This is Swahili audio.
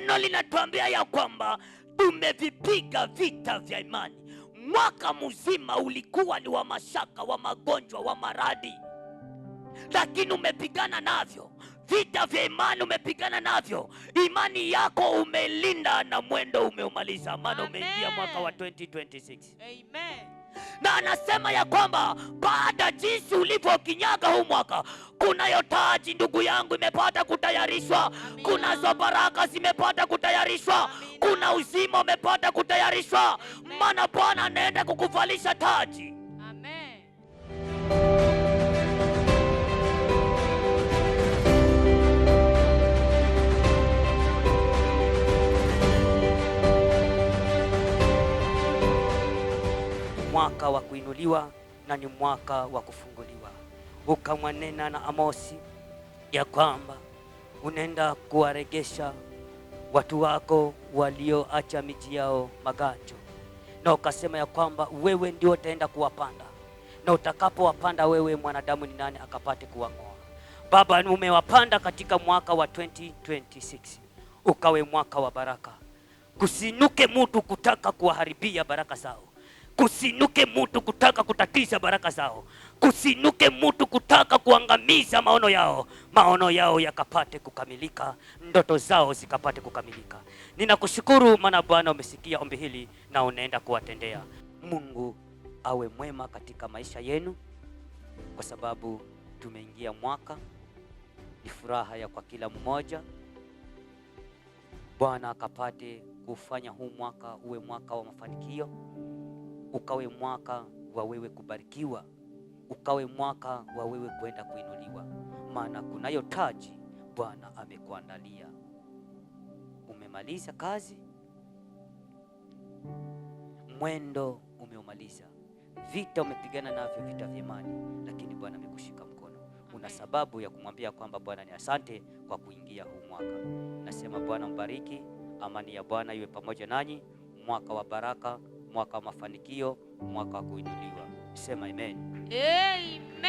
Neno linatuambia ya kwamba tumevipiga vita vya imani. Mwaka mzima ulikuwa ni wa mashaka, wa magonjwa, wa maradhi, lakini umepigana navyo. Vita vya imani umepigana navyo. Imani yako umelinda na mwendo umeumaliza, maana umeingia mwaka wa 2026. Amen. Na anasema ya kwamba baada jinsi ulivyokinyaga huu mwaka, kunayo taji ndugu yangu imepata kutayarishwa. Kunazo baraka zimepata kutayarishwa. Kuna uzima umepata kutayarishwa. Maana Bwana anaenda kukuvalisha taji. Amen. Mwaka wa kuinuliwa na ni mwaka wa kufunguliwa. Ukamwanena na Amosi ya kwamba unaenda kuwaregesha watu wako walioacha miji yao maganjo, na ukasema ya kwamba wewe ndio utaenda kuwapanda, na utakapowapanda wewe mwanadamu ni nani akapate kuwang'oa. Baba, umewapanda katika mwaka wa 2026, ukawe mwaka wa baraka. Kusinuke mtu kutaka kuwaharibia baraka zao. Kusinuke mtu kutaka kutatiza baraka zao. Kusinuke mtu kutaka kuangamiza maono yao. Maono yao yakapate kukamilika, ndoto zao zikapate kukamilika. Ninakushukuru maana Bwana umesikia ombi hili na unaenda kuwatendea. Mungu awe mwema katika maisha yenu, kwa sababu tumeingia mwaka. Ni furaha ya kwa kila mmoja. Bwana akapate kufanya huu mwaka uwe mwaka wa mafanikio, ukawe mwaka wa wewe kubarikiwa, ukawe mwaka wa wewe kwenda kuinuliwa, maana kunayo taji Bwana amekuandalia. Umemaliza kazi, mwendo umeumaliza, vita umepigana navyo, vita vya imani, lakini Bwana amekushika mkono. Una sababu ya kumwambia kwamba Bwana ni asante kwa kuingia huu mwaka. Nasema Bwana mbariki, amani ya Bwana iwe pamoja nanyi. Mwaka wa baraka, mwaka wa mafanikio, mwaka wa kuinuliwa. Sema amen. Amen.